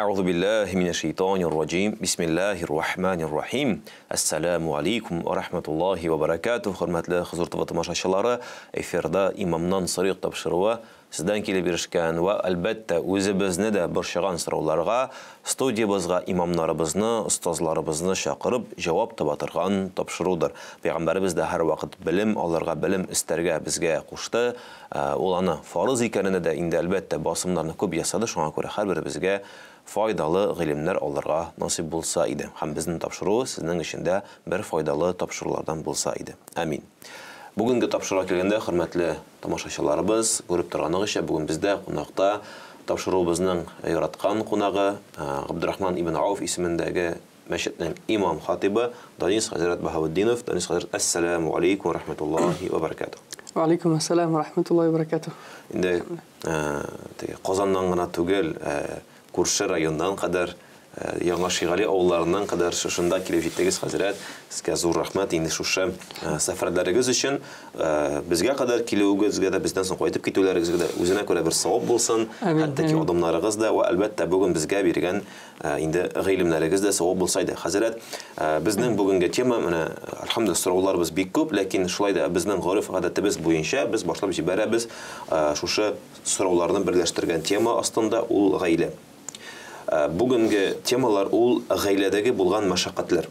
أعوذ بالله من الشيطان الرجيم بسم الله الرحمن الرحيم السلام عليكم ورحمة الله وبركاته hurmatli huzur TV tomoshabchilari efirda imomdan sariq topshiruvi sizdan kelib berishgan va albatta o'zimizni da boshqagan so'rovlarga studiyamizga imomlarimizni ustozlarimizni chaqirib javob to'batirgan topshirudir. Payg'ambarimiz da har vaqt bilim olarga bilim istarga bizga qo'shdi. Ularni farz ekanini da endi albatta bosimlarni ko'p yasadi. Shunga ko'ra har biri bizga foydali ilimler olarga nasib bo'lsa edi. Ham bizning topshiruv sizning ishingda bir foydali topshirulardan bo'lsa edi. Amin. Bugungi topshiruq kelganda hurmatli tomoshabchilarimiz ko'rib turganingizdek, bugun bizda qonaqda topshiruvimizning yaratgan qonag'i Abdurahmon ibn Avf ismidagi masjidning imom xatibi Danis Hazrat Bahovuddinov. Danis Hazrat, assalomu alaykum va rahmatullohi va barakatuh. Va alaykum assalom va rahmatullohi va barakatuh. Endi Qozondan g'ana tugul Kurshi rayondan qadar Yangi Shigali avullarından kadar şunda kelib jetdingiz Hazrat. Sizga zo'r rahmat. Endi shusha safarlaringiz uchun bizga qadar keluvingizga da bizdan so'ng qaytib ketuvlaringizga da o'zina ko'ra bir savob bo'lsin. Hattoki odamlaringizda va albatta bugun bizga bergan endi g'ilmlaringizda savob bo'lsaydi. Hazrat, bizning bugungi tema mana alhamdulillah so'rovlarimiz bek ko'p, lekin shulayda bizning g'orif odatimiz bo'yicha biz boshlab jibaramiz. Shusha so'rovlarni birlashtirgan tema ostida ul g'ayla. Bugungi temalar ul g'ayladagi bo'lgan mashaqqatlar.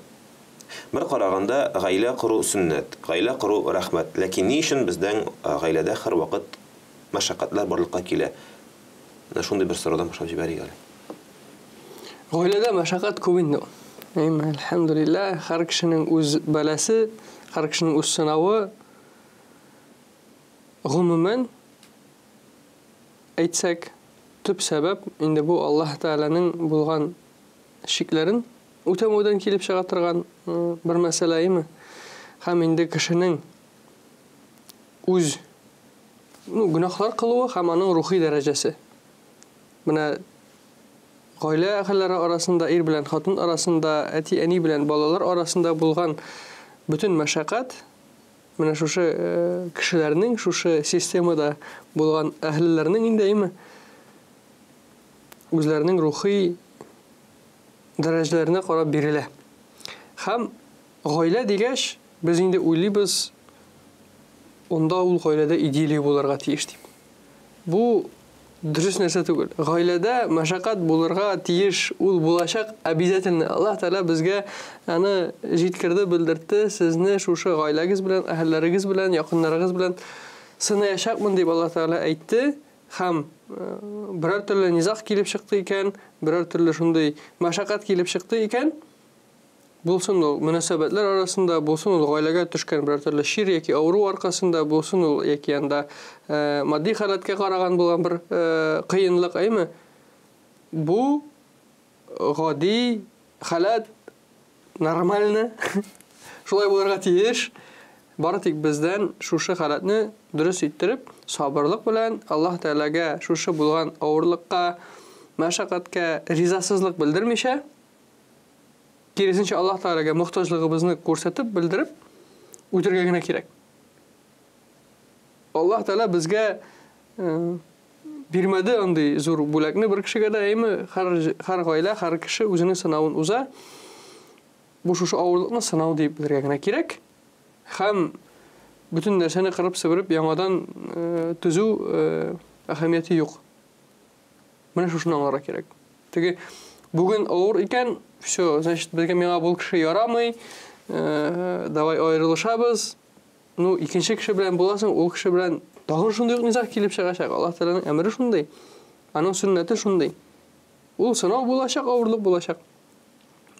Bir qaraganda g'ayla quru sunnat, g'ayla quru rahmat. Lekin ni uchun bizdan g'aylada har vaqt mashaqqatlar borliqqa kela? Mana shunday bir so'rovdan boshlab jibaraylik. G'aylada mashaqqat ko'p endi. Alhamdulillah, har kishining o'z balasi, har kishining o'z sinovi. Umuman aytsak tüp sebep indi bu Allah Teala'nın bulgan şiklerin utemodan kelip çıkartırgan bir meseleyi mi? Hem indi kişinin uz günahlar kılığı hem onun ruhi derecesi. Buna gayle ahilleri arasında er bilen hatun arasında eti eni bilen balalar arasında bulgan bütün meşakkat buna şu kişilerinin şu sistemada bulgan ahillerinin indi mi? Özlərinin ruhi dərəcələrinə qarab birilə. Həm g'ayla degash biz indi o'ylaymiz, onda ul g'aylada idealiy bo'larga tiyish deb. Bu durust narsa tugul. G'aylada mashaqqat bo'larga tiyish ul bo'lashaq обязательно. Alloh taolo bizga ani jetkirdi bildirdi. Sizni shu g'aylagiz bilan, ahllaringiz bilan, yaqinlaringiz bilan sinayashaqman deb Alloh taolo aytdi. Ham biror türlü nizaq kelib chiqdi ekan, biror türlü shunday mashaqqat kelib chiqdi ekan, bo'lsin u munosabatlar arasında, bo'lsin u g'oylaga tushgan biror türlü shir yoki avruv orqasida, bo'lsin u yoki yanda moddiy holatga qaragan bo'lgan bir qiyinlik aymi? Bu g'odiy holat normalni shulay bo'larga tegish. Bartik bizden şuşu halatni dürüst ettirip, sabırlık bilen Allah Teala'ga şuşu bulgan ağırlıkka, meşakkatga rizasızlık bildirmişe, kerisinçe Allah Teala'ga muhtaçlığımızı ko'rsatib bildirip, o'tirgagina kerak. Allah Teala bizga bermadi onday zo'r bo'lakni bir kishiga da aymi har g'oyla, har kishi o'zini sinovini o'za. Bu şuşu ağırlıkni sinov deb bildirgagina kerak. Hem bütün dersini kırıp sıvırıp yanmadan tüzü ahamiyeti yok. Bana şunu anlara gerek. Çünkü bugün ağır iken, şu, bizge mena bu kişi yaramay, davay ayrılışabız. Nu ikinci kişi bilen bulasın, o kişi bilen daha şunday nizah kelip çıkacak. Allah Teala'nın emri şunday. Anın sünneti şunday. O sınav bulaşak, ağırlık bulaşak.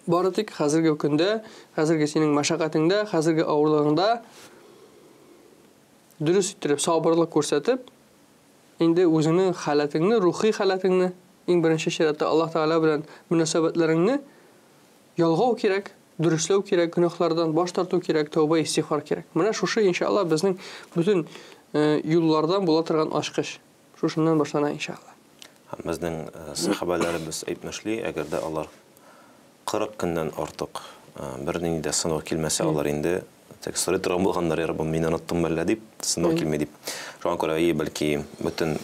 Baratik hazırgi günde, hazırgi senin mashaqqatında, hazırgi ağırlığında dürüst ettirip, sabırlık ko'rsatib, endi o'zini halatingni, ruhiy halatingni, eng birinchi sharatda Alloh taolo bilan munosabatlaringni yolg'ov kerak, dürüstlov kerak, gunohlardan bosh tortuv kerak, tavba istig'for kerak. Mana shu inshaalloh bizning butun yo'llardan bo'la turgan ochqish. Shundan boshlana inshaalloh. Bizning sahobalarimiz aytmishli, agarda Alloh 40 günden artık birinin de sınav kelmese alır indi. Tek soru turgan bo'lganlar ya Rabbim meni unutdim balla deb sınav kelmedi. Şu an ko'ra belki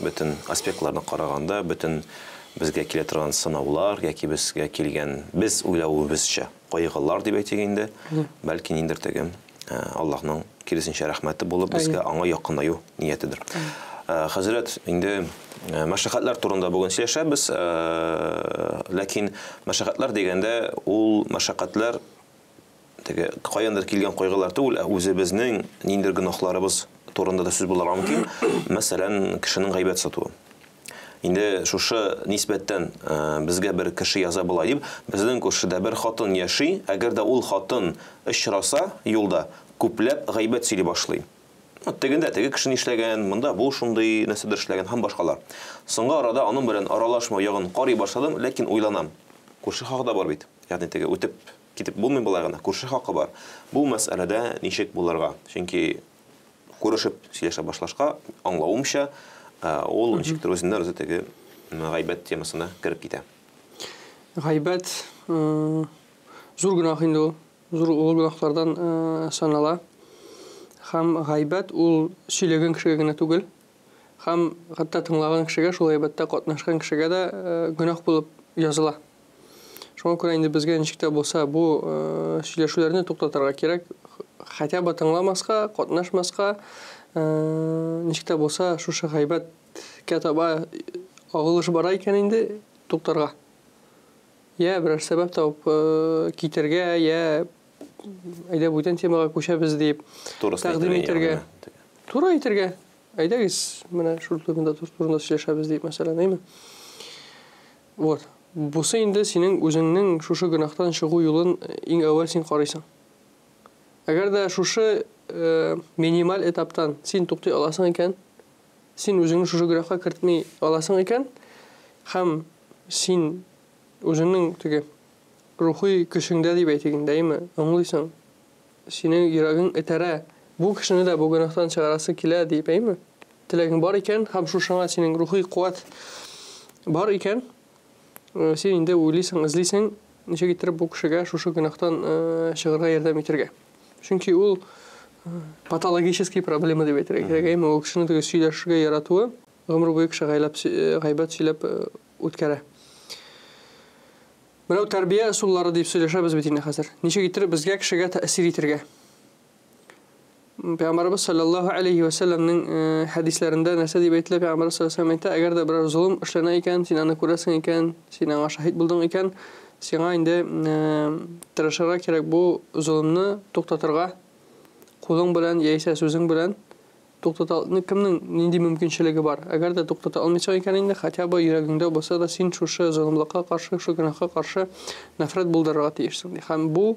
bütün aspektlardan qaraganda, bütün безгә килә торган сынаулар яки безгә килгән без уйлавыбызча кайгылар дип әйтик инде. Бәлки ниндер теге Аллаһның киресенчә рәхмәте булып безгә аңа якынаю ниятедер. Хәзрәт, инде мәшәкатьләр турында бүген сөйләшәбез, ләкин мәшәкатьләр дигәндә ул мәшәкатьләр теге каяндыр килгән кайгылар түгел, үзебезнең ниндер гөнаһларыбыз турында да сүз булырга мөмкин. Мәсәлән, кешенең гайбәт сатуы. Инде шушы нисбәттән безгә бер кеше яза була дип, безнең күршедә бер хатын яши, әгәр дә ул хатын очраса юлда, күпләп гайбәт сөйли башлый. Тегендә теге кеше эшләгән, монда бу шундый нәрсәдер эшләгән һәм башкалар. Соңгы арада аның белән аралашмау ягын карый башладым, ләкин уйланам. Күрше хакы да бар бит. Ягъни теге үтеп китеп булмый була гына, күрше хакы бар. Бу мәсьәләдә ничек булырга? Чөнки күрешеп сөйләшә башлашка аңлавымча, ул ничектер үзеннән үзе теге гайбәт темасына кирип китә. Гайбәт зур гөнаһ инде ул. Зур гөнаһлардан санала. Һәм гайбәт ул сөйләгән кешегә генә түгел, һәм хәтта тыңлаган кешегә, шул гайбәттә катнашкан кешегә дә гөнаһ булып языла. Шуңа күрә инде безгә ничек тә булса бу сөйләшүләрне туктатырга кирәк. Хәтта бу тыңламаска, катнашмаска, ничек тә булса шушы гайбәткә таба агылыш бара икән инде туктарга. Я берәр сәбәп табып китергә, я әйдә бүтән темага күчәбез дип тәкъдим итәргә. Туры әйтергә. Әйдәгез, менә шул турында сөйләшәбез дип, мәсәлән, әйме? Вот. Бусы инде синең үзеңнең шушы гөнаһтан чыгу юлын иң әүвәл син карыйсың. Әгәр дә шушы минималь этаптан син туктай аласың икән, син үзеңне шушы гөнаһка кертмей аласың икән, һәм син үзеңнең теге рухи көчеңдә дип әйтик инде, әйме? Аңлыйсың. Синең йөрәгең этәрә. Бу кешене дә бу гөнаһтан чыгарасы килә дип, әйме? Теләгең бар икән, һәм шушыңа синең рухи куәт бар икән, син инде уйлыйсың, излисең, ничек итеп бу кешегә шушы гөнаһтан чыгарга ярдәм итәргә. Чөнки ул патологический проблема дип әйтергә кирәк, әйме? Ул кешене теге сөйләшергә яратуы гомер буе кеше гайбәт сөйләп үткәрә. Менә тәрбия ысуллары дип сөйләшәбез бит инде хәзер. Ничек итеп безгә кешегә тәэсир итәргә? Пәйгамбәрбез саллаллаһу алейхи ва салламның хәдисләрендә нәрсә дип әйтелә? Пәйгамбәрбез саллаллаһу алейхи ва саллям әйтә, әгәр дә берәр зулым эшләнә икән, син аны күрәсең икән, син аңа шаһид булдың икән, сиңа инде тырышырга кирәк бу зулымны туктатырга, кулың белән яисә сүзең белән туктата кемнең нинди мөмкинчелеге бар. Әгәр дә туктата алмыйсың икән инде, хәтта бу йөрәгеңдә булса да син шушы зулымлыкка каршы, шушы гөнаһка каршы нәфрәт булдырырга тиешсең. Һәм бу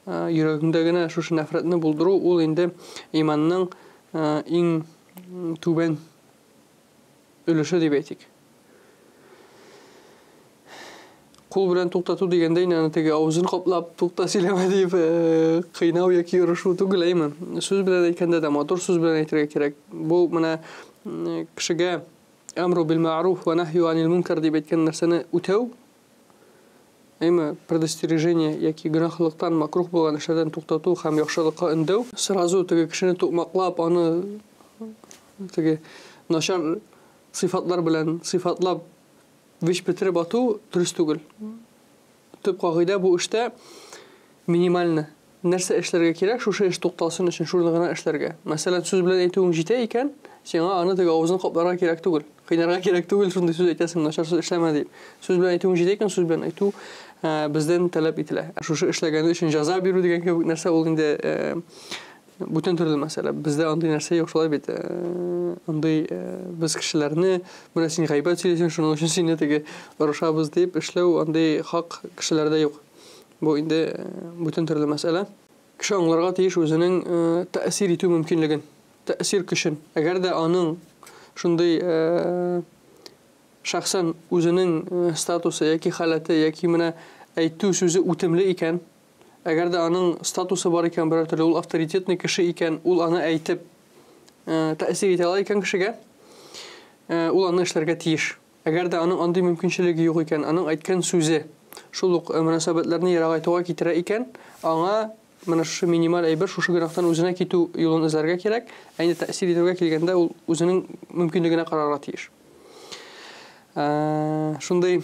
йөрәгеңдә генә шушы нәфрәтне булдыру ул инде иманның иң түбән өлеше дип әйтик. Кул белән туктату дигәндә инде теге авызын каплап тукта сөйләмә дип кыйнау яки урышу түгел, әйме? Сүз белән әйткәндә дә матур сүз белән әйтергә кирәк. Бу менә кешегә амру бил ма'руф ва нахю анил мункар дип әйткән нәрсәне үтәү, әйме? Предостережение яки гөнаһлыктан, макрух булган эшләрдән туктату һәм яхшылыкка өндәү. Сразу теге кешене тукмаклап, аны теге начар сыйфатлар белән сыйфатлап виш бетереп ату дөрес түгел. Төп кагыйдә бу эштә минимальны нәрсә эшләргә кирәк, шушы эш тукталсын өчен шуны гына эшләргә. Мәсәлән, сүз белән әйтүең җитә икән, сиңа аны теге авызын капларга кирәк түгел. Кыйнарга кирәк түгел, шундый сүз әйтәсең, начар сүз эшләмә дип. Сүз белән әйтүең җитә икән, сүз белән әйтү бездән таләп ителә. Шушы эшләгәне өчен җәза бирү дигән кебек нәрсә ул инде бүтән төрле мәсьәлә. Бездә андый нәрсә юк, шулай бит. Андый без кешеләрне менә син гайбәт сөйләсәң, шуның өчен сине теге орышабыз дип эшләү андый хак кешеләрдә юк. Бу инде бүтән төрле мәсьәлә. Кеше аңларга тиеш үзенең тәэсир итү мөмкинлеген, тәэсир көчен. Әгәр дә аның шундый шәхсән үзенең статусы яки халаты яки менә әйтү сүзе үтемле икән, әгәр дә аның статусы бар икән, берәр төрле ул авторитетный кеше икән, ул аны әйтеп тәэсир итә ала икән кешегә, ул аны эшләргә тиеш. Әгәр дә аның андый мөмкинчелеге юк икән, аның әйткән сүзе шул ук мөнәсәбәтләрне ярагайтуга китерә икән, аңа менә шушы минималь әйбер шушы гөнаһтан үзенә китү юлын эзләргә кирәк. Әйне тәэсир итәргә килгәндә ул үзенең мөмкинлегенә карарга тиеш. Шундай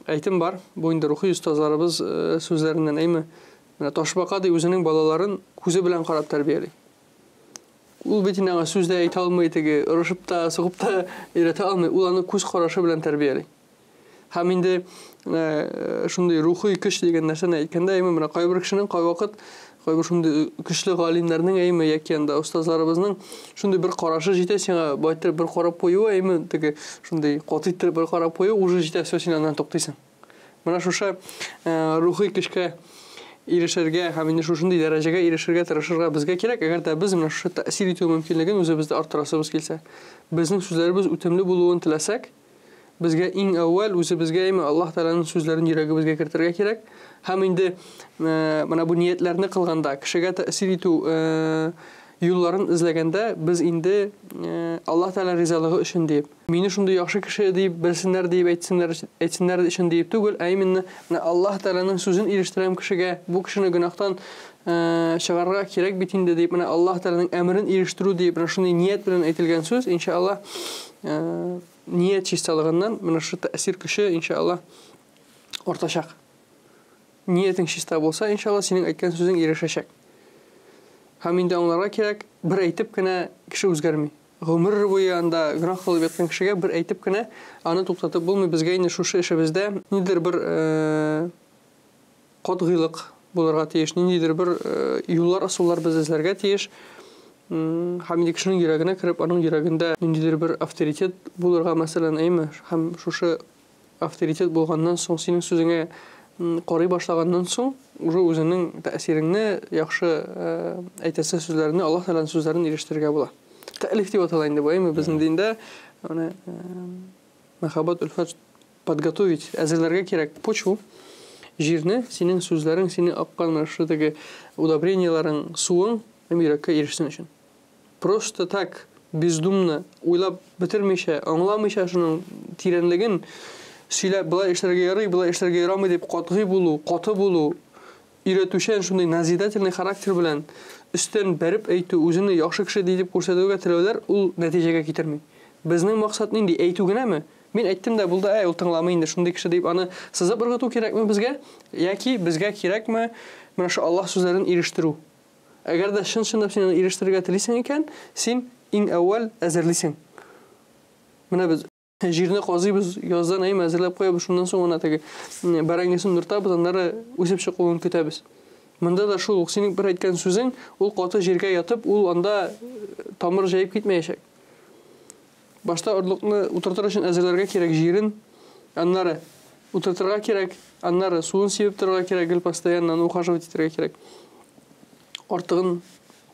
әйтем бар. Бу инде рухи устазларыбыз сүзләреннән әйме. Менә Ташбака ди үзенең балаларын күзе белән карап тәрбияли. Ул бит инде сүз дә әйтә алмый, теге урышып та, сугып та өйрәтә алмый. Ул аны күз карашы белән тәрбияли. Һәм инде шундай рухи көч дигән нәрсәне әйткәндә, әйме менә кайбер кешенең кайвакыт кайбер шундай көчле галимнәрнең әйме яки анда устазларыбызның шундай бер карашы җитә сиңа, байтыр бер карап кую, әйме теге шундай катыйтыр бер карап кую, уже җитә, все син аннан туктыйсың. Менә шушы рухи көчкә ирешергә һәм инде шушындый дәрәҗәгә ирешергә тырышырга безгә кирәк. Әгәр дә без менә шушы тәэсир итү мөмкинлеген үзебездә арттырасыбыз килсә, безнең сүзләребез үтемле булуын теләсәк, безгә иң әүвәл үзебезгә әйме Аллаһ Тәгаләнең сүзләрен йөрәгебезгә кертергә кирәк. Һәм инде менә бу ниятләрне кылганда, кешегә тәэсир итү юлларын эзләгәндә, без инде Аллаһ Тәгалә ризалыгы өчен дип, мине шундый яхшы кеше дип белсеннәр дип әйтсеннәр өчен дип түгел, әйменне Аллаһ Тәгаләнең сүзен ирештергән кешегә бу кешене гөнаһтан чыгарырга кирәк бит инде дип, менә Аллаһ Тәгаләнең әмерен ирештерү дип, менә шундый ният белән әйтелгән сүз, иншаллах, ният чисталыгыннан менә шу тәэсир көче иншаллах артачак. Ниятең чиста булса, иншаллах, синең әйткән сүзең ирешәчәк. Һәм инде аңларга кирәк, бер әйтеп кенә кеше үзгәрми. Гомер буе анда гөнаһ кылып яткан кешегә бер әйтеп кенә аны туктатып булмый. Безгә инде шушы эшебездә нидер бер катгыйлык булырга тиеш, ниндидер бер юллар, ысуллар без эзләргә тиеш. Һәм инде кешенең йөрәгенә кереп, аның йөрәгендә ниндидер бер авторитет булырга, мәсәлән, әйме, һәм шушы авторитет булганнан соң, синең сүзеңә карый башлаганнан соң, уже үзенең тәэсиреңне, яхшы әйтәсе сүзләрне, Аллаһ Тәгаләнең сүзләрен ирештергә була. Тәэлиф дип атала инде бу, әйме, безнең диндә аны мәхәббәт, үлфәт подготовить, әзерләргә кирәк почву, җирне, синең сүзләрең, синең аккан шундый удобренияларың, суың йөрәккә ирешсен өчен. Просто так бездумно уйлап бетермичә, аңламыйча шуның тирәнлеген сөйләп, былай эшләргә ярый, былай эшләргә ярамый дип катгый булу, каты булу, өйрәтүчән шундый назидательный характер белән өстен бәреп әйтү, үзене яхшы кеше дип күрсәтүгә теләүләр, ул нәтиҗәгә китерми. Безнең максат нинди? Әйтү генәме? Мин әйттем дә булды, ул тыңламый инде шундый кеше дип аны сызып ыргыту кирәкме безгә? Яки безгә кирәкме менә шу Аллаһ сүзләрен ирештерү? Әгәр дә чын-чынлап син аны ирештерергә телисең икән, син иң әүвәл әзерлисең. Менә без җирне казыйбыз, яздан әйме әзерләп куябыз, шуннан соң аны теге бәрәңгесен нуртабыз, аннары үсеп чыгуын көтәбез. Монда да шул, синең бер әйткән сүзең, ул каты җиргә ятып, ул анда тамыр җәеп китмәячәк. Башта орлыкны утыртыр өчен әзерләргә кирәк җирен, аннары утыртырга кирәк, аннары суын сибеп торырга кирәк, гел постоянно ухаживать итәргә кирәк. Артыгын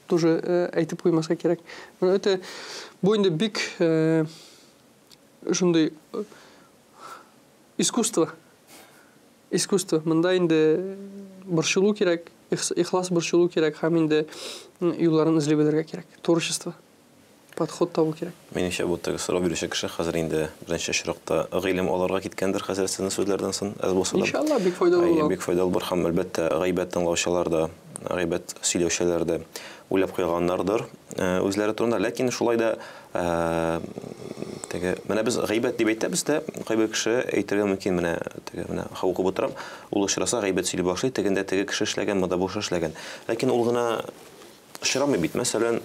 тоже әйтеп куймаска кирәк. Менә это бу инде бик шундый искусство. Искусство. Монда инде борчылу кирәк, ихлас борчылу кирәк, һәм инде юлларын эзләп белергә кирәк. Творчество. Подход табу кирәк. Меніңше бу теге сорау бирүче кеше хәзер инде беренче очракта гыйлем алырга киткәндер, хәзер сезнең сүзләрдән соң аз булса да. Иншаллах бик файдалы була. Бик файдалы булыр һәм әлбәттә гайбәт тыңлаучыларда, гайбәт сөйләүчеләрдә уйлап куйганнардыр үзләре турында, ләкин шулай да теге менә без гайбәт дип әйтәбез дә, кайбер кеше әйтергә мөмкин, менә хавыкып утырам, ул очраса гайбәт сөйли башлый, тегендә теге кеше эшләгән, монда буш эшләгән. Ләкин ул гына очрамый бит. Мәсәлән,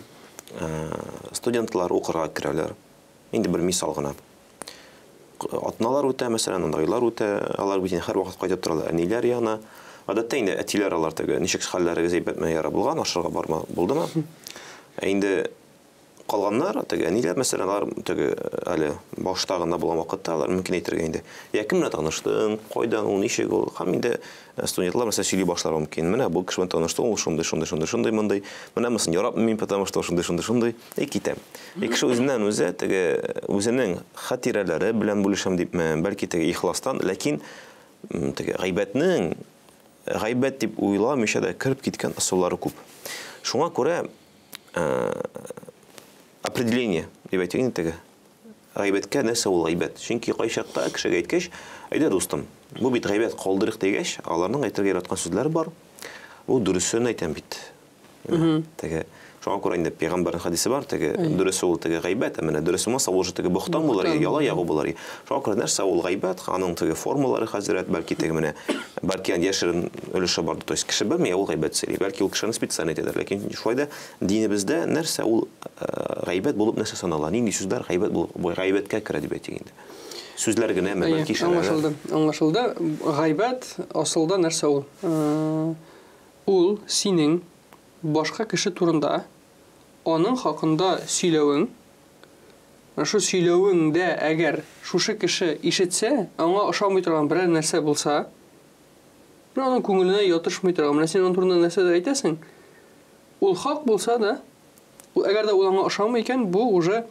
студентлар укырга керәләр. Инде бер мисал гына. Атналар үтә, мәсәлән, айлар үтә, алар бит һәр вакыт кайтып торалар. Әниләр яна. Гадәттә инде әтиләр алар теге ничек хәлләрегез әйбәтме яра булган, ашырга барма булдымы? Инде калганнар, теге әниләр, мәсәлән, алар теге әле баштагында булган вакытта алар мөмкин әйтергә инде. Я кем белән таныштың, кайдан, ул ничек ул? Һәм инде студентлар мәсәлән сөйли башлар мөмкин. Менә бу кеше белән таныштым, ул шундый мондай. Менә мосын яратмыйм мин, потому что шундый. Китәм. Кеше үзеннән үзе теге үзенең хатирәләре белән бүлешәм дип, бәлки теге ихластан, ләкин теге гайбәт дип уйламыйча да кирип киткән ысуллары күп. Шуңа күрә определение дип әйтәйин теге гайбәткә нәрсә ул гайбәт. Чөнки кайчакта кешегә әйткәч, әйдә дустым, бу бит гайбәт калдырык дигәч, аларның әйтергә яраткан сүзләре бар. Бу дөресен әйтәм бит. Теге шуңа күрә инде пәйгамбәрнең хадисе бар, теге дөрес ул теге гайбәт, менә дөрес булмаса ул теге бохтан булыр, яла ягы булыр. Шуңа күрә нәрсә ул гайбәт, аның теге формалары хәзрәт, бәлки теге менә бәлки яшерен өлеше бар, то есть кеше белмәй ул гайбәт сөйли, бәлки ул кешене специально әйтәләр, ләкин шулай да динебездә нәрсә ул гайбәт булып нәрсә санала, нинди сүзләр гайбәт булып, бу гайбәткә керә дип әйтик инде. Сүзләр генә бәлки аңлашылды. Аңлашылды. Гайбәт асылда нәрсә ул? Ул синең башка кеше турында аның хакында сөйләвең, шу сөйләвеңдә әгәр шушы кеше ишетсә, аңа ошамый торган берәр нәрсә булса, аның күңеленә ятышмый торган, менә син аның турында нәрсәдер әйтәсең, ул хак булса да, әгәр дә ул аңа ошамый икән, бу уже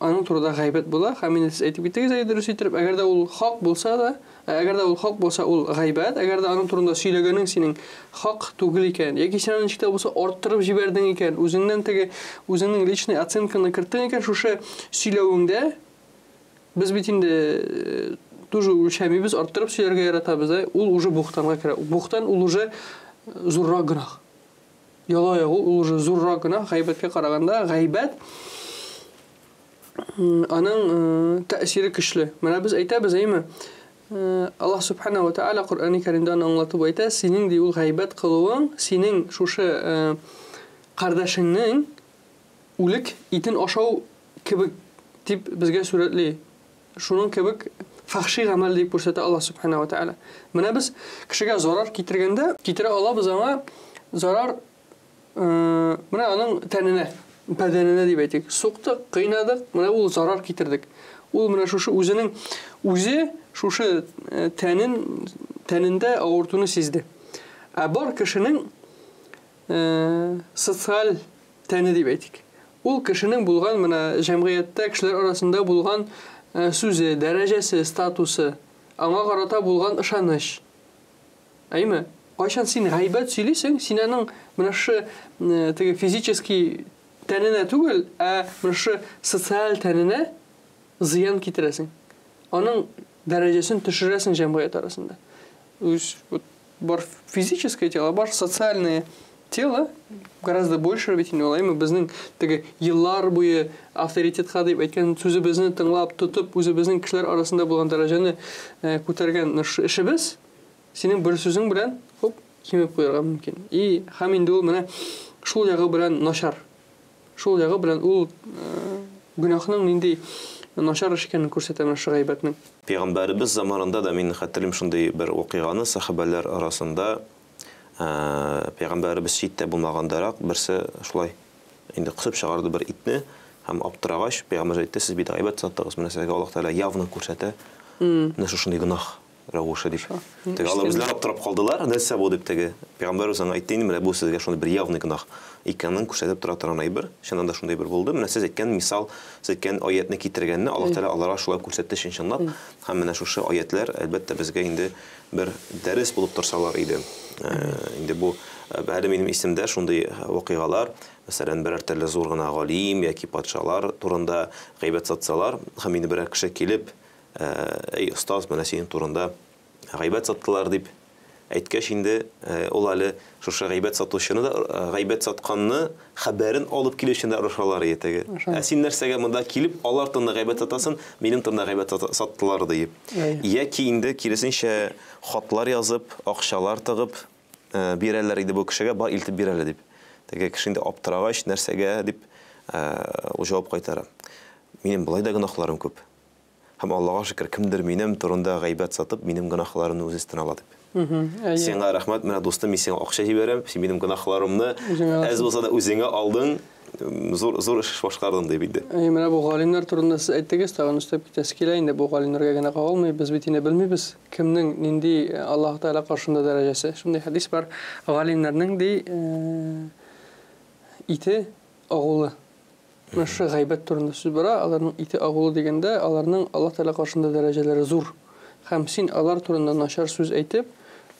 аның турында гайбәт була. Һәм инде сез әйтеп киттегез, дөрес итеп, әгәр дә ул хак булса да, ул гайбәт, әгәр дә аның турында сөйләгәнең синең хак түгел икән, яки син аны ничек тә булса арттырып җибәрдең икән, үзеңнән теге үзеңнең личный оценканы кертең икән, шушы сөйләвеңдә без бит инде тоже үлчәмибез, арттырып сөйләргә яратабыз, ул уже бухтанга керә. Бухтан ул уже зуррак гынах. Яла ягы ул уже зуррак гынах, гайбәткә караганда гайбәт аның тәэсире көчле. Менә без әйтәбез, әйме? Аллаһ Субханаһу ва Тааля Куръан-ы Кәримдә аңлатып әйтә, синең ди ул гайбәт кылуың, синең шушы кардәшеңнең үлек итен ашау кебек дип безгә сүрәтли. Шуның кебек фахши гамәл дип күрсәтә Аллаһ Субханаһу ва Тааля. Менә без кешегә зарар китергәндә, китерә алабыз аңа зарар менә аның тәненә, бәдәненә дип әйтик. Суктык, кыйнадык, менә ул зарар китердек. Ул менә шушы үзенең шушы тәнендә авыртуны сизде. Ә бар кешенең социаль тәне дип әйтик. Ул кешенең булган менә җәмгыятьтә кешеләр арасында булган сүзе, дәрәҗәсе, статусы, аңа карата булган ышаныч. Әйме? Кайчан син гайбәт сөйлисең, син аның менә шу теге физический тәненә түгел, ә менә шу социаль тәненә зыян китерәсең. Аның дәрәҗәсен төшерәсең җәмгыять арасында. Бар физическое тело, бар социальное тело гораздо больше, ведь не олаймы безнең теге еллар буе авторитетка дип әйткән сүзебезне тыңлап тотып, үзебезнең кешеләр арасында булган дәрәҗәне күтәргән эшебез синең бер сүзең белән хоп кимеп куярга мөмкин. И һәм инде ул менә шул ягы белән начар. Шул ягы белән ул гөнаһның нинди начар икәнен күрсәтә менә шу гайбәтнең. Пәйгамбәрбез заманында да мин хәтерлим шундый бер вакыйганы сахабалар арасында Пәйгамбәрбез читтә булмагандарак берсе шулай инде кысып чыгарды бер итне һәм аптырагач Пәйгамбер әйтте, сез бит гайбәт саттыгыз, менә сезгә Аллаһ Тәгалә явны күрсәтә. Менә шушындый гөнаһ рәвеше дип. Теге алар үзләре аптырап калдылар, нәрсә бу дип теге Пәйгамбәрбез аңа әйтте, менә бу сезгә шундый бер явны гөнаһ икәнен күрсәтеп тора торган әйбер. Чыннан да шундый бер булды. Менә сез әйткән мисал, сез әйткән аятны китергәнне Аллаһ Тәгалә аларга шулай күрсәтте чынлап. Һәм менә шушы аятлар әлбәттә безгә инде бер дәрес булып торсалар иде. Инде бу әле минем исемдә шундый вакыйгалар, мәсәлән, берәр төрле зур гына галим яки патшалар турында гайбәт сатсалар, һәм инде берәр кеше килеп, эй остаз, менә синең турында гайбәт саттылар дип әйткәч инде ул әле шушы гайбәт сатучыны да гайбәт сатканны хәбәрен алып килүчене ырышалар иде. Син нәрсәгә монда килеп алар турында гайбәт сатасың, минем турында гайбәт саттылар дип. Яки инде киресенчә хатлар язып, акчалар тыгып бирәләр иде бу кешегә, бар илтеп бирәләр дип. Теге кеше инде аптырагач нәрсәгә дип ул җавап кайтара. Минем булай да гөнаһларым күп. Һәм Аллаһка шөкер, кемдер минем турында гайбәт сатып, минем гөнаһларымны үз өстенә ала дип. Сиңа рәхмәт, менә дустым, мин сиңа акча җибәрәм, син минем гөнаһларымны әз булса да үзеңә алдың, зур эш башкардың дип инде. Менә бу галимнәр турында сез әйттегез, тагын өстәп китәсе килә инде, бу галимнәргә генә калмый, без бит инде белмибез, кемнең нинди Аллаһ Тәгалә каршында дәрәҗәсе. Шундый хадис бар, галимнәрнең ди ите агулы. Менә шу гайбәт турында сүз бара, аларның ите агулы дигәндә, аларның Аллаһ Тәгалә каршында дәрәҗәләре зур. Һәм син алар турында начар сүз әйтеп,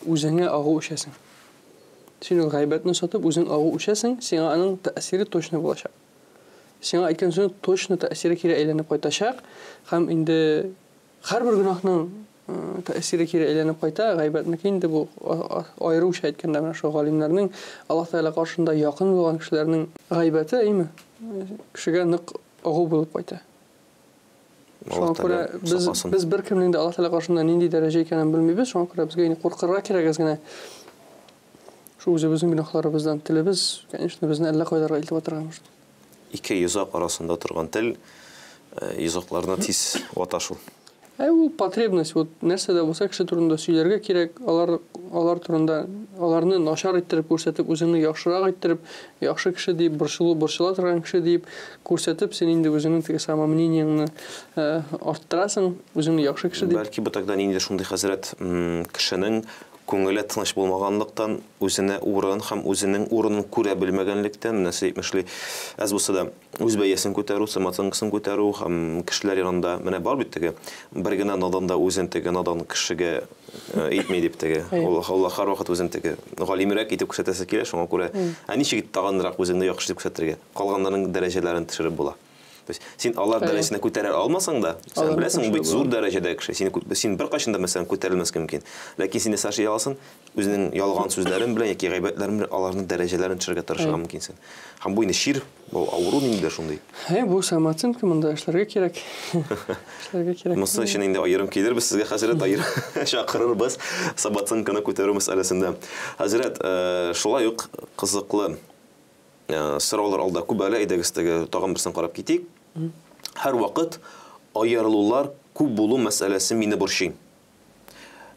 үзеңә агу үчәсең. Син ул гайбәтне сатып, үзең агу үчәсең, сиңа аның тәэсире точно булачак. Сиңа әйткән сүз точно тәэсире кире әйләнеп кайтачак, һәм инде һәрбер гөнаһның тәэсире кире әйләнеп кайта. Гайбәтнеке инде бу аеруча әйткәндә менә шу галимнәрнең Аллаһ Тәгалә каршында якын булган кешеләрнең гайбәте, әйме? Кешегә нык агу булып кайта. Шуңа күрә без беркемнең дә Аллаһ Тәгалә каршында нинди дәрәҗә икәнен белмибез. Шуңа күрә безгә куркырга кирәк генә. Шу үзебезнең гөнаһларыбыздан телебез, конечно, безне әллә кайларга илтеп атырганбыз. Ике йозак арасында торган тел йозакларына тиз ваташу. Ул потребность, вот нәрсәдә булса кеше турында сөйләргә кирәк, алар турында аларны начар иттереп күрсәтеп, үзеңне яхшырак иттереп, яхшы кеше дип, борчыла торган кеше дип күрсәтеп, син инде үзеңнең теге самомнениеңне арттырасың, үзеңне яхшы кеше дип. Бәлки бу тагдан инде шундый хәзрәт кешенең күңеле тыныч булмаганлыктан, үзенә урын һәм үзенең урынын күрә белмәгәнлектән, нәрсә әйтмешли, әз булса да үз бәясен күтәрү, самооценкасын күтәрү һәм кешеләр янында менә бар бит теге бер генә надан да үзен теге надан кешегә әйтми дип теге. Аллаһ һәрвакыт үзен теге галимрәк итеп күрсәтәсе килә, шуңа күрә ничек тагынрак үзеңне яхшы дип күрсәтергә, калганнарның дәрәҗәләрен төшереп була. Син алар дәрәҗәсенә күтәрә алмасаң да, син беләсең, бит зур дәрәҗәдә кеше. Син бер кайчан да мәсәлән күтәрелмәскә мөмкин. Ләкин син сашый аласың, үзенең ялган сүзләрен белән яки гайбәтләрен белән аларның дәрәҗәләрен төшерергә тырышырга мөмкинсең. Һәм бу инде шир, бу авыру инде шундый. Бу самооценка монда эшләргә кирәк. Эшләргә кирәк. Мосы өчен инде аерым килер, без сезгә хәзрәт аерым чакырырбыз самооценканы күтәрү мәсьәләсендә. Хәзрәт, шулай ук кызыклы сораулар алда күп әле, әйдәгез тагын берсен карап китик. Һәр вакыт аерылулар күп булу мәсьәләсе мине борчый.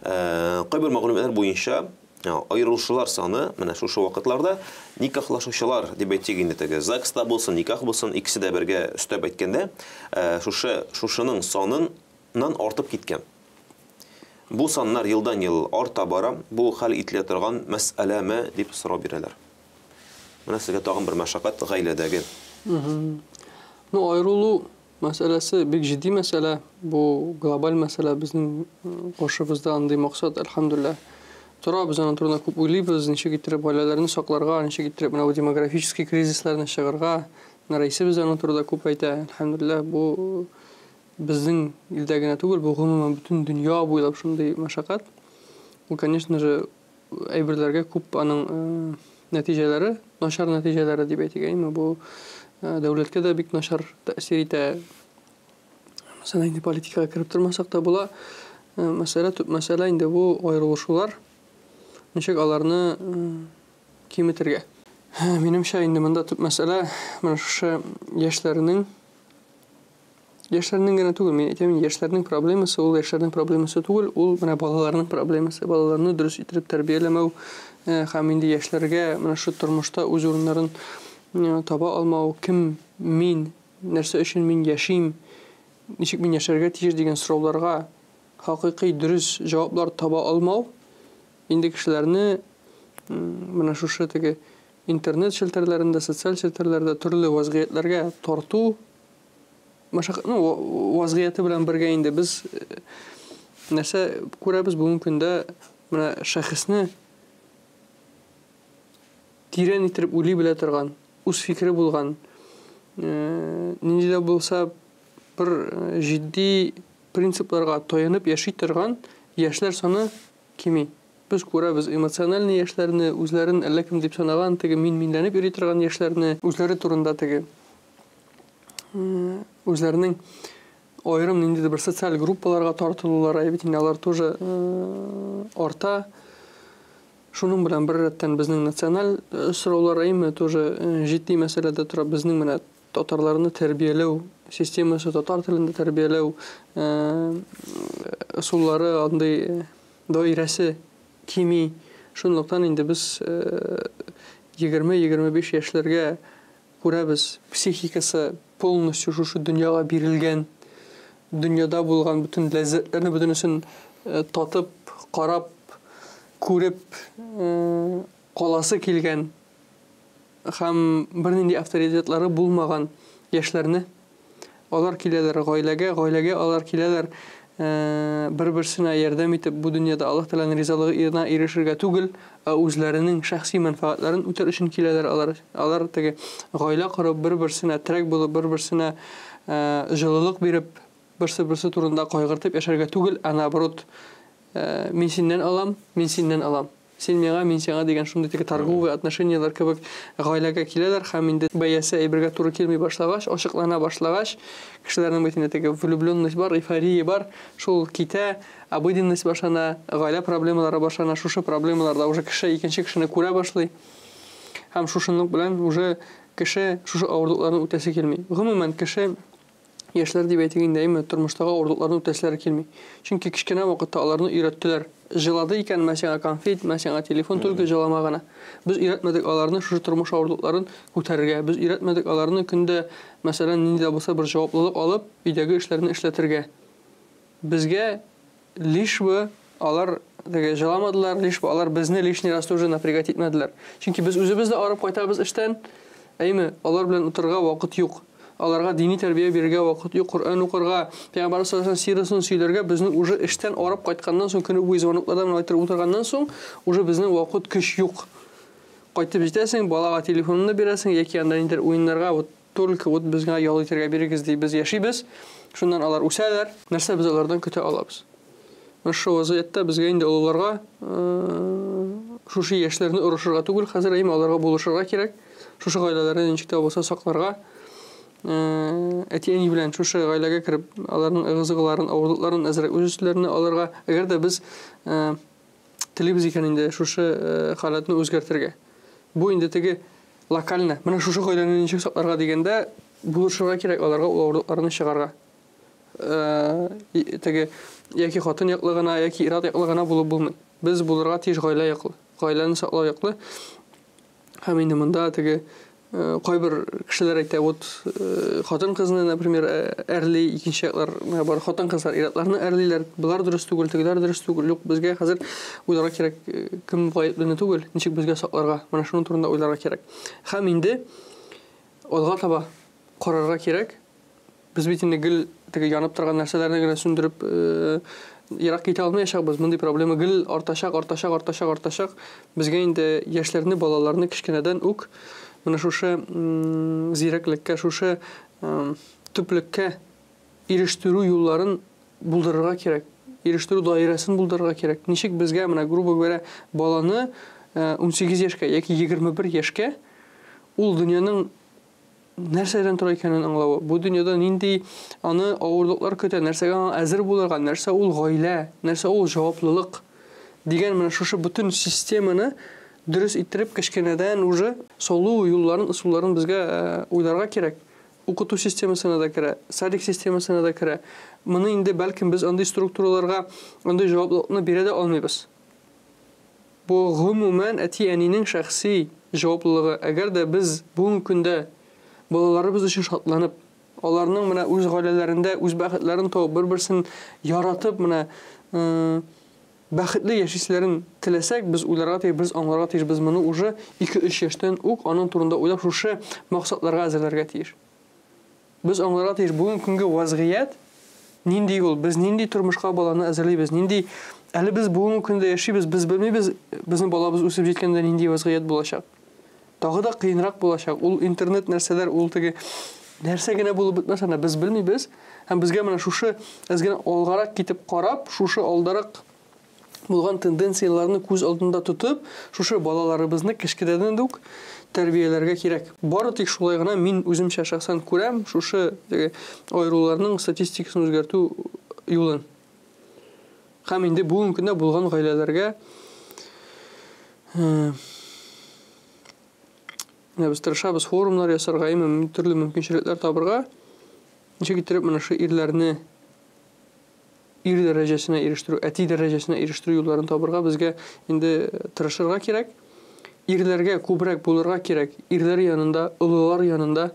Кайбер мәгълүматлар буенча аерылышулар саны менә шушы вакытларда никахлашучылар дип әйтик инде теге ЗАГСта булсын, никах булсын, икесе дә бергә өстәп әйткәндә, шушының санынан артып киткән. Бу саннар елдан-ел арта бара, бу хәл ителә торган мәсьәләме дип сорау бирәләр. Менә сезгә тагын бер мәшәкать гаиләдәге. Аерылу мәсьәләсе бик җитди мәсьәлә. Бу глобаль мәсьәлә безнең каршыбызда андый максат, әлхәмдүлилләх. Тора без аның турында күп уйлыйбыз, ничек иттереп гаиләләрне сакларга, ничек иттереп менә бу демографический кризисларны чыгарга. Рәисе без аның турында күп әйтә. Әлхәмдүлилләх, бу безнең илдә генә түгел, бу гомумән бөтен дөнья буйлап шундый мәшәкать. Бу, конечно же, әйберләргә күп аның нәтиҗәләре, начар нәтиҗәләре дип әйтик. Бу дәүләткә дә бик начар тәэсир итә. Мәсәлән, инде политикага кирип тормасак та була. Мәсәлә инде бу аерылышулар. Ничек аларны киметергә? Минемчә инде монда төп мәсәлә менә шушы яшьләрнең генә түгел, мин әйтәм, яшьләрнең проблемасы, ул яшьләрнең проблемасы түгел, ул менә балаларның проблемасы. Балаларны дөрес итеп тәрбияләмәү һәм инде яшьләргә менә шу тормышта үз урыннарын таба алмау, кем мин, нәрсә өчен мин яшим, ничек мин яшәргә тиеш дигән сорауларга хакыйкый дөрес җаваплар таба алмау инде кешеләрне менә шушы теге интернет челтәрләрендә, социаль челтәрләрдә төрле вазгыятьләргә тарту вазгыяты белән бергә инде без нәрсә күрәбез бүгенге көндә менә шәхесне тирән итеп уйлый белә торган, үз фикере булган, нинди дә булса бер җитди принципларга таянып яши торган яшьләр саны кими. Без күрәбез эмоциональ яшьләрне, үзләрен әллә кем дип санаган, теге минләнеп йөри торган яшьләрне, үзләре турында теге үзләренең аерым нинди дә бер социаль группаларга тартылулары, бит инде алар тоже арта. Шуның белән бер рәттән безнең националь сораулар тоже җитди мәсьәләдә тора. Безнең менә татарларны тәрбияләү системасы, татар телендә тәрбияләү ысуллары, андый даирәсе кими. Шунлыктан инде без 20-25 яшьләргә күрәбез, психикасы полностью шушы дөньяга бирелгән, дөньяда булган bütün ләззәтләрне бөтенесен татып, карап, күреп каласы килгән һәм бернинди авторитетлары булмаган яшьләрне алар киләләр гаиләгә, алар киләләр бер-берсенә ярдәм итеп бу дөньяда Аллаһ Тәгаләнең ризалыгына ирешергә түгел, үзләренең шәхси мәнфәгатьләрен үтәр өчен киләләр. Алар теге гаилә корып, бер-берсенә терәк булып, бер-берсенә җылылык биреп, берсе турында кайгыртып яшәргә түгел, а наоборот, мин синнән алам, мин синнән алам. Син миңа, мин сиңа дигән шундый теге торговый отношениялар кебек гаиләгә киләләр һәм инде бәясе әйбергә туры килми башлагач, ачыклана башлагач, кешеләрнең битендә теге влюбленность бар, эйфория бар, шул китә, обыденность башлана, гаилә проблемалары башлана, шушы проблемаларда уже кеше икенче кешене күрә башлый. Һәм шушынлык белән уже кеше шушы авырлыкларны үтәсе килми. Гомумән кеше яшьләр дип әйтгәндә тормыштагы авырлыкларны үтәселәре килми. Чөнки кичкенә вакытта аларны өйрәттеләр. Җылады икән, мәсәлән, конфет, мәсәлән, телефон түлке җыламагана. Без өйрәтмәдек аларны шушы тормыш авырлыкларын күтәрергә. Без өйрәтмәдек аларны көндә, мәсәлән, нинди булса бер җаваплылык алып, өйдәге эшләрне эшләтергә. Безгә лишь бы алар теге җыламадылар, лишь бы алар безне лишний раз тоже напрягать итмәделәр. Чөнки без үзебез дә арып кайтабыз эштән, әйме, алар белән утырырга вакыт юк. Аларга дини тәрбия бирергә вакыт юк, Коръән укырга, Пәйгамбәр саллаллаһу алейһи ва саллям сирасын сөйләргә безнең уже эштән арып кайтканнан соң, көне буе звоноклардан айтырып утырганнан соң, уже безнең вакыт көч юк. Кайтып җитәсең, балага телефонны бирәсең, яки анда инде уеннарга только безгә ял итәргә бирегез ди, без яшибез. Шуннан алар үсәләр, нәрсә без алардан көтә алабыз. Шу вазиятта безгә инде олыларга шушы яшьләрне урышырга түгел, хәзер әйме аларга булышырга кирәк. Шушы гаиләләрне ничек тә булса сакларга. Әти-әни белән шушы гаиләгә кереп, аларның ыгы-зыгыларын, авырлыкларын әзрәк үзләренә алырга, әгәр дә без телебез икән инде шушы халатны үзгәртергә. Бу инде теге локальны, менә шушы гаиләне ничек сакларга дигәндә булышырга кирәк аларга авырлыкларны чыгарга. Теге яки хатын яклыгына, яки ират яклыгына булып булмый. Без булырга тиеш гаилә яклы, гаиләне саклау яклы. Һәм инде монда теге кайбер кешеләр әйтә, хатын-кызны, например, әрли, икенче яклар бар, хатын-кызлар иратларны әрлиләр, булар дөрес түгел, тегеләр дөрес түгел. Юк, безгә хәзер уйларга кирәк, кем гаепле түгел, ничек безгә сакларга, менә шуның турында уйларга кирәк. Һәм инде алга таба карарга кирәк. Без бит инде гел теге янып торган нәрсәләрне генә сүндереп ерак китә алмаячакбыз. Мондый проблема гел артачак. Безгә инде яшьләрне, балаларны кичкенәдән үк менә шушы зирәклеккә, шушы төплеккә ирештерү юлларын булдырырга кирәк. Ирештерү даирәсен булдырырга кирәк. Ничек безгә менә грубо говоря баланы 18 яшькә яки 21 яшькә ул дөньяның нәрсәдән тора икәнен аңлавы. Бу дөньяда нинди аны авырлыклар көтә, нәрсәгә әзер булырга, нәрсә ул гаилә, нәрсә ул җаваплылык дигән менә шушы бөтен системаны дөрес иттереп кичкенәдән уже солу юлларын, ысулларын безгә уйларга кирәк. Укыту системасына да керә, садик системасына да керә. Моны инде бәлкем без андый структураларга андый җаваплылыкны бирә дә алмыйбыз. Бу гомумән әти-әнинең шәхси җаваплылыгы. Әгәр дә без бүгенге көндә балаларыбыз өчен шатланып, аларның менә үз гаиләләрендә үз бәхетләрен табып, бер-берсен яратып, менә бәхетле яшисләрен теләсәк, без уйларга тиеш, без аңларга тиеш, без моны уже 2-3 яшьтән үк аның турында уйлап шушы максатларга әзерләргә тиеш. Без аңларга тиеш, бүгенге көнгә вазгыять нинди ул, без нинди тормышка баланы әзерлибез, нинди әле без бүгенге көндә яшибез, без белмибез, безнең балабыз үсеп җиткәндә нинди вазгыять булачак. Тагы да кыенрак булачак. Ул интернет нәрсәләр, ул теге нәрсә генә булып бетмәсә, без белмибез. Һәм безгә менә шушы әзгән алгарак китеп карап, шушы алдарак булган тенденцияларны күз алдында тотып, шушы балаларыбызны кичкенәдән үк тәрбияләргә кирәк. Бары тик шулай гына мин үземчә шәхсән күрәм шушы аеруларның статистикасын үзгәртү юлын. Һәм инде бүгенге көндә булган гаиләләргә без тырышабыз форумнар ясарга, төрле мөмкинчелекләр табырга, ничек иттереп менә шу ирләрне ир дәрәҗәсенә ирештерү, әти дәрәҗәсенә ирештерү юлларын табырга безгә инде тырышырга кирәк. Ирләргә күбрәк булырга кирәк. Ирләр янында, олылар янында,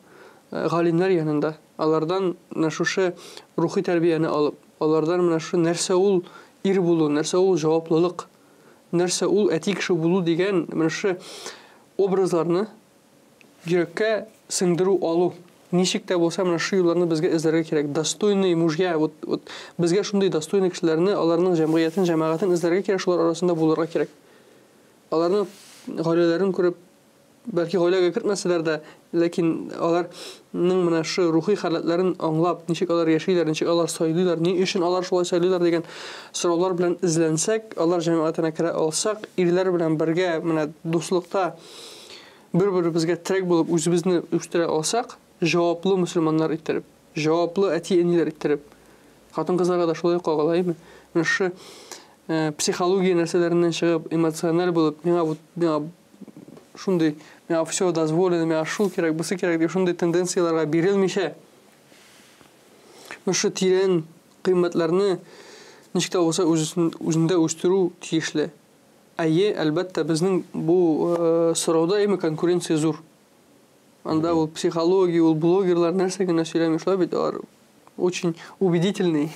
галимнәр янында. Алардан менә шушы рухи тәрбияне алып, алардан менә шу нәрсә ул ир булу, нәрсә ул җаваплылык, нәрсә ул әти кеше булу дигән менә шу образларны йөрәккә сеңдерү алу. Ничек тә булса менә шу юлларны безгә эзләргә кирәк. Достойный мужья, безгә шундый достойный кешеләрне, аларның җәмгыятен, җәмәгатен эзләргә кирәк, шулар арасында булырга кирәк. Аларның гаиләләрен күреп, belki гаиләгә кертмәселәр дә, ләкин аларның менә шу рухи халатларын аңлап, ничек алар яшиләр, ничек алар сайлыйлар, ни өчен алар шулай сайлыйлар дигән сораулар белән изләнсәк, алар җәмәгатенә керә алсак, ирләр белән бергә менә дуслыкта бер-беребезгә терәк булып үзебезне үстерә алсак, җаваплы мөселманнар иттереп, җаваплы әти-әниләр иттереп, хатын-кызларга да шулай кагылаймы? Менә шу психология нәрсәләреннән чыгып, эмоциональ булып, миңа шундый, миңа все дозволено, миңа шул кирәк, бусы кирәк дип шундый тенденцияларга бирелмичә, шу тирән кыйммәтләрне ничек тә булса үзендә үстерү тиешле. Әйе, әлбәттә, безнең бу сорауда конкуренция зур. Анда ул психология, ул блогерлар нәрсә генә сөйләми, шулай бит, алар очень убедительный.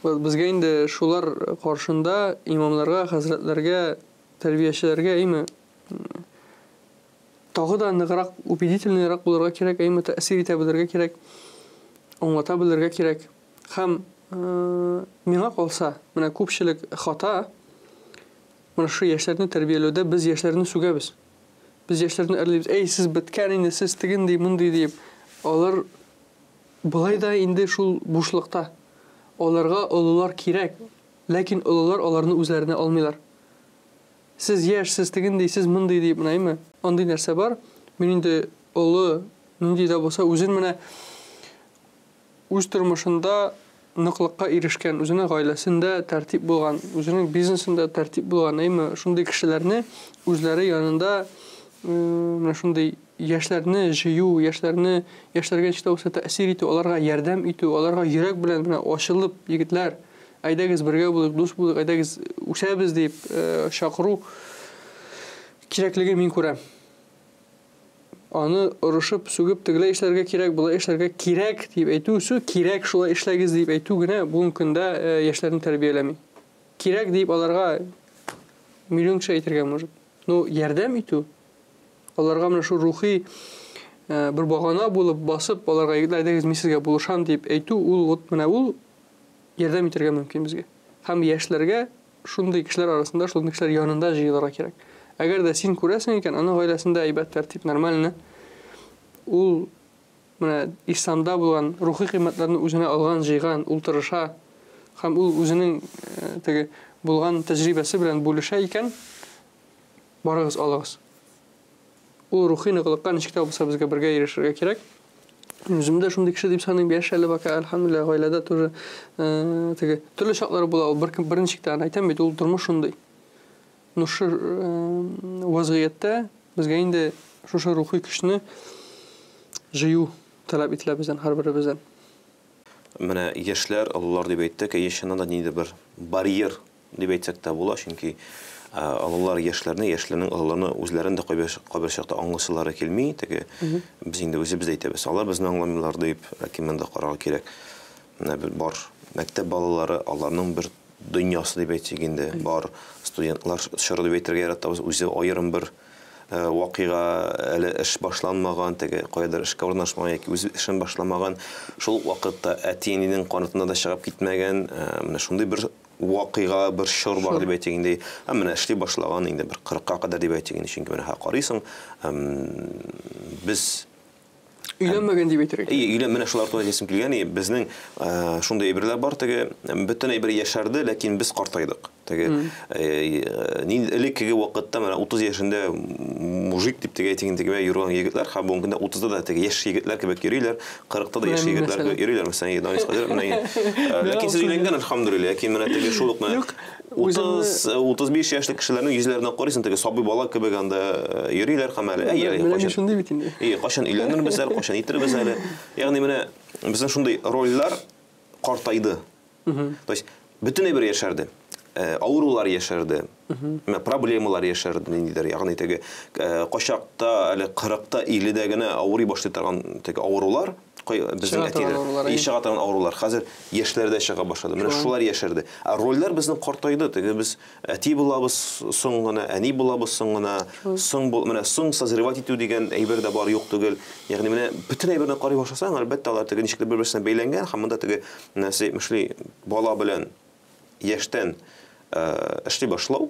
Безгә инде шулар каршында имамларга, хәзрәтләргә, тәрбиячеләргә тагы да ныграк, убедительныйрак булырга кирәк, тәэсир итә белергә кирәк, аңлата белергә кирәк. Һәм миңа калса, менә күпчелек хата менә шу яшьләрне тәрбияләүдә без яшьләрне сүгәбез. Без яшьләрне әрлибез. Эй, сез беткән инде, сез тегенди, мондый дип. Алар булай да инде шул бушлыкта. Аларга олылар кирәк, ләкин олылар аларны үзләренә алмыйлар. Сез яшь, сез тегенди, сез мондый дип, менәме? Андый нәрсә бар. Мин инде олы, нинди дә булса, үзен менә үз тормышында ныклыкка ирешкән, үзенең гаиләсендә тәртип булган, үзенең бизнесында тәртип булган, шундый кешеләрне үзләре янында менә шундый яшьләрне җыю, яшьләргә читаусыз тәэсир итү, аларга ярдәм итү, аларга йөрәк белән менә ачылып, егетләр, әйдәгез бергә булыйк, дус булыйк, әйдәгез үсәбез дип чакыру кирәклеге мин күрәм. Аны урышып, сүгеп, тегеләй эшләргә кирәк, булай эшләргә кирәк дип әйтү, кирәк шулай эшләгез дип әйтү генә бүген көндә яшьләрне тәрбияләми. Кирәк дип аларга миллион кеше әйтергә может. Ярдәм итү, аларга менә шу рухи бер багана булып басып, аларга әйдәгез мин сезгә булышам дип әйтү, ул менә ул ярдәм итәргә мөмкин безгә. Һәм яшьләргә шундый кешеләр арасында, шундый кешеләр янында җыелырга кирәк. Әгәр дә син күрәсең икән, аны гаиләсендә әйбәт тәртип нормальны, ул менә исламда булган рухи кыйммәтләрне үзенә алган, җыйган, ул тырыша, һәм ул үзенең теге булган тәҗрибәсе белән бүлешә икән, барыгыз, алыгыз. Ул рухи ныклыкка ничек тә булса безгә бергә ирешергә кирәк. Үземдә шундый кеше дип саныйм, яшәле бака, әлхәмдүлилләh, гаиләдә тоже теге төрле чаклар була, ул берничек тә әйтәм бит, ул тормыш шундый. Шу вазгыятьтә безгә инде шушы рухи көчне җыю таләп ителә бездән, һәрберебездән. Менә яшьләр, аллар дип әйттек, яшьнән дә нидә бер барьер дип әйтсәк тә була, чөнки аллар яшьләрнең алларны үзләрен дә кайбер чакта аңлаучылары килми, теге без инде үзебез әйтәбез. Алар безне аңламыйлар дип, ләкин монда карарга кирәк. Менә бар мәктәп балалары, аларның бер дөньясы дип әйтсәк инде, бар студентлар шыры дип әйтергә яратабыз, үзе аерым бер вакыйга, әле эш башланмаган, теге кайдыр эшкә урнашмаган яки үз эшен башламаган, шул вакытта әти-әнинең канатына да чыгып китмәгән, менә шундый бер вакыйга, бер шыр бар дип әйтик инде. Менә эшли башлаган инде бер 40-ка кадәр дип әйтик инде, чөнки менә карыйсың, без Өйләнмәгән дип әйтергә. Менә шулар турында әйтәсем килгән, безнең шундый әйберләр бар, теге бөтен әйбер яшәрде, ләкин без картайдык. Теге элекке вакытта менә 30 яшендә мужик дип теге әйтик инде йөргән егетләр, һәм бүген көндә 30-да да теге яшь егетләр кебек йөриләр, 40-та да яшь егетләр кебек йөриләр, мәсәлән, Данис Кадир менә. Ләкин сез өйләнгән, әлхәмдүлилләh, ләкин менә теге шул ук 30-35 яшьлек кешеләрнең йөзләренә карыйсың, теге сабый бала кебек анда йөриләр һәм әле шундый бит инде. Кашан өйләнербез әле, кашан итербез әле. Ягъни менә безнең шундый рольләр картайды. То есть бөтен әйбер яшәрде. Авырулар яшәрде, проблемалар яшәрде, ниндидер, ягъни теге качакта, әле 40-та, 50-дә генә авырый башлый торган теге авырулар, безнең әтиләр, чыга торган авырулар, хәзер яшьләрдә чыга башлады. Менә шулар яшәрде. Рольләр безнең картайды, теге без әти булабыз соң гына, әни булабыз соң гына, менә соң созревать итү дигән әйбер дә бар, юк түгел. Ягъни менә бөтен әйберне карый башласаң, әлбәттә алар теге ничек бер-берсенә бәйләнгән, һәм монда теге нәрсә мишли бала белән яшьтән эшли башлау,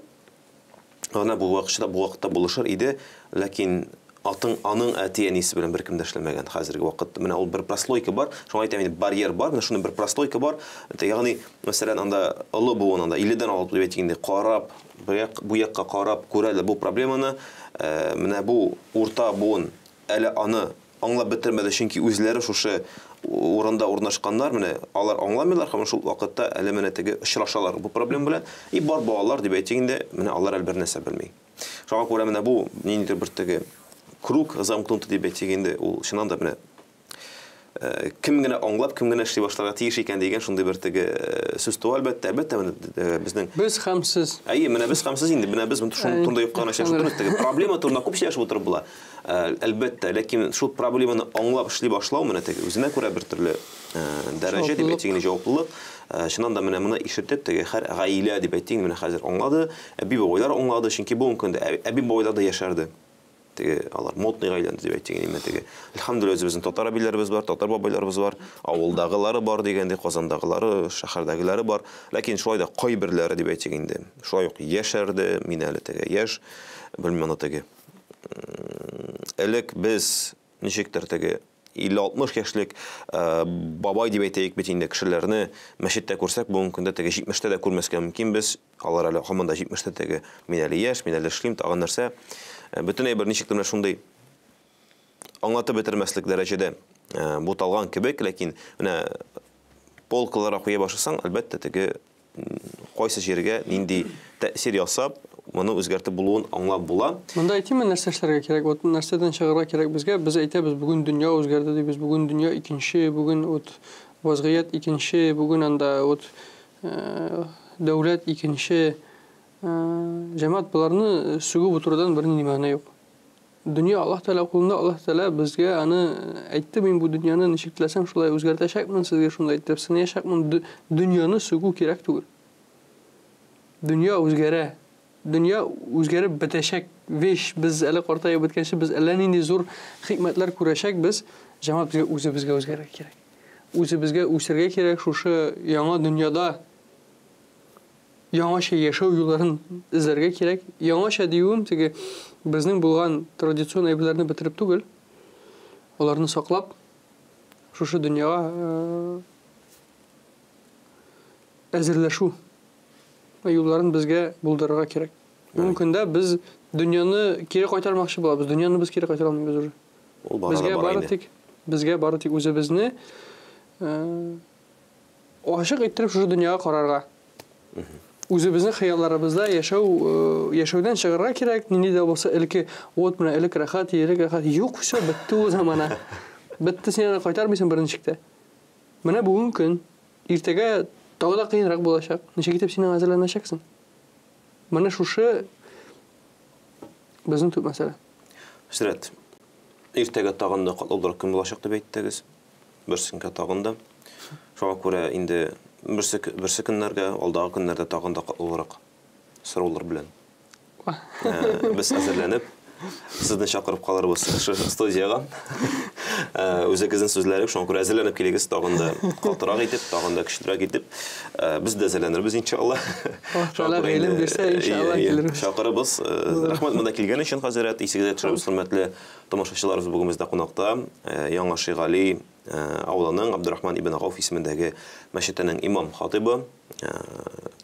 Ана бу вакытта булышыр иде, ләкин аның әти-әнисе белән беркем дә эшләмәгән хәзерге вакытта. Менә ул бер прослойка бар, шуңа әйтәм инде, барьер бар, менә шуның бер прослойка бар. Ягъни, мәсәлән, анда олы буын, анда 50-дән алып дип әйткәндә, карап, бу якка карап күрәләр бу проблеманы. Менә бу урта буын әле аны аңлап бетермәде, чөнки үзләре шушы урында урнашканнар, менә алар аңламыйлар, һәм шул вакытта әле менә теге очрашалар бу проблема белән. И бар балалар дип әйткәндә, менә алар әлбер нәрсә белми. Шуңа күрә менә бу ниндидер бер теге круг замкнуты дип әйтгәндә, ул чыннан да менә кем генә аңлап, кем генә эшли башларга тиеш икән дигән шундый бер теге сүз туа, әлбәттә безнең Без һәм сез. Әйе, менә без һәм сез инде, менә без шуның турында юк кына шәһәр теге проблема турында күп сөйләшеп утырып була. Әлбәттә, ләкин шул проблеманы аңлап эшли башлау менә теге үзенә күрә бер төрле дәрәҗә дип әйтгәндә җаваплылык. Чыннан да менә моны ишетеп теге һәр гаилә дип әйткән менә хәзер аңлады, әби бабайлар аңлады, чөнки бу мөмкин әби бабайлар да яшәрде. Теге алар модный гаиләне дип әйткән инде теге. Әлхәмдүлилләh безнең татар әбиләребез бар, татар бабайларыбыз бар, авылдагылары бар дигәндә, Казандагылары, шәһәрдәгеләре бар. Ләкин шулай да кайберләре дип әйткән инде. Шулай ук яшәрде, мин әле теге яшь, белмәм аны теге. Элек без ничектер теге 50-60 яшьлек бабай дип әйтәйек бит инде кешеләрне мәчеттә күрсәк, бу мөмкин дә теге 70-тә дә күрмәскә мөмкин без. Алар әле һаман да 70-тә теге мин әле яшь, мин әле эшлим, тагын нәрсә. Бөтенләй бер ничектер шундый аңлатып бетермәслек дәрәҗәдә буталган кебек, ләкин менә полкаларга куя башласаң, әлбәттә теге кайсы җиргә нинди тәэсир ясап, моны үзгәртеп булуын аңлап була. Монда әйтимме нәрсә эшләргә кирәк? Вот нәрсәдән чыгарга кирәк безгә? Без әйтәбез, бүген дөнья үзгәрде дибез, бүген дөнья икенче, бүген вот вазгыять икенче, бүген анда вот дәүләт икенче. Җәмәгать буларны сүгү бутырдан бер ни мәгънә юк. Дөнья Аллаһ Тәала кулында, Аллаһ Тәала безгә аны әйтте, мин бу дөньяны ничек теләсәм шулай үзгәртәчәкмен, сезгә шундай итеп сынаяшакмын. Дөньяны сүгү кирәк түгел. Дөнья үзгәрә. Дөнья үзгәреп бетәчәк. Без әле картаеп беткәнче без әллә нинди зур хикмәтләр күрәчәк, без җәмәгать үзебезгә үзгәрергә кирәк. Үзебезгә үсәргә кирәк, шушы яңа дөньяда яңаша яшәү юлларын эзләргә кирәк. Яңаша диюем, теге безнең булган традицион әйберләрне бетереп түгел, аларны саклап, шушы дөньяга әзерләшү юлларын безгә булдырырга кирәк. Мөмкин дә без дөньяны кире кайтармакчы булабыз. Дөньяны без кире кайтара алмыйбыз уже. Безгә бары тик үзебезне ашык иттереп шушы дөньяга карарга. Үзебезнең хыялларыбызда яшәүдән чыгарга кирәк. Нинди дә булса, элек вот менә элек рәхәт, юк, все, бетте ул замана. Бетте, син кайтармыйсың беренчектә. Менә бүген көн, иртәгә тагы да кыенрак булачак. Ничек итеп син әзерләнәчәксең? Менә шушы безнең төп мәсьәлә. Хәзрәт, иртәгә тагын да катлаулырак көн булачак дип әйттегез. Берсенкә тагын да. Шуңа күрә инде берсе көннәргә, алдагы көннәрдә тагын да катлаулырак сораулар белән. Без әзерләнеп, сезне чакырып калырбыз студиягә. Үзегезнең сүзләре, шуңа күрә әзерләнеп килегез, тагын да катырак итеп, тагын да көчлерәк итеп, без дә әзерләнербез иншалла. Алла гыйлем бирсә, иншалла килербез. Чакырыбыз. Рәхмәт монда килгән өчен, хәзрәт. Исегезгә төшерәбез, хөрмәтле тамашачыларыбыз, бүген бездә кунакта Яңа Шигали авылының Абдурахман ибн Гауф исемендәге мәчетенең имам хатибы,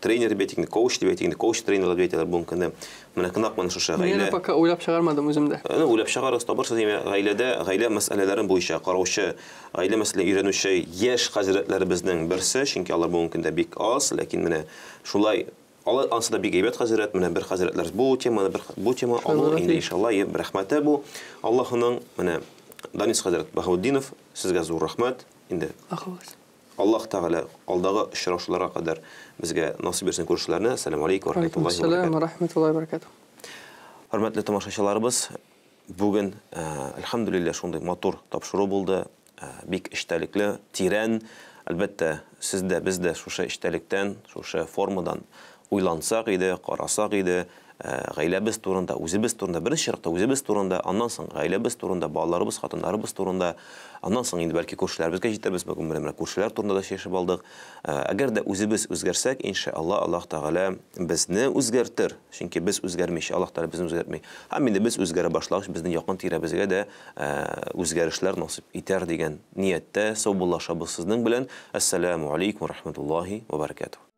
тренер дип әйтик, коуч дип әйтик, коуч тренер дип әйтәләр бу көндә. Менә кунак шушы гаилә. Менә пока уйлап чыгармадым үземдә. Уйлап чыгарыз, табырсыз, гаилә мәсьәләләрен буенча караучы, гаилә мәсьәләләрен өйрәнүче яшь хәзрәтләребезнең берсе, чөнки алар бу көндә бик аз, ләкин менә шулай алар ансыда бик әйбәт хәзрәт, менә бер хәзрәтләр бу тема алыр инде иншалла, рәхмәте бу Аллаһның. Менә Данис хәзрәт Баһауддинов, сезгә зур рәхмәт. Инде Аллаһ Тәгалә алдагы очрашуларга кадәр безгә насыйп берсен күрешүләрне. Ассаламу алейкум ва рахматуллаһи ва баракатуһ. Хөрмәтле тамашачыларыбыз, бүген әлхәмдүлилләһ шундый матур тапшыру булды, бик эчтәлекле, тирән. Әлбәттә, сездә, бездә шушы эчтәлектән, шушы формадан уйлансак иде, карасак иде, гаиләбез турында, үзебез турында, беренче чиратта үзебез турында, аннан соң гаиләбез турында, балаларыбыз, хатыннарыбыз турында, аннан соң инде бәлки күршеләребезгә җитәрбез, бүген менә күршеләр турында да сөйләшеп алдык. Әгәр дә үзебез үзгәрсәк, иншаллах, Аллаһ Тәгалә безне үзгәртер. Чөнки без үзгәрмичә, Аллаһ Тәгалә безне үзгәртми. Һәм инде без үзгәрә башлагач, безнең якын тирәбезгә дә үзгәрешләр насыйп итәр дигән нияттә саубуллашабыз сезнең белән. Ассаламу алейкум ва рахматуллаһи ва баракатуһ.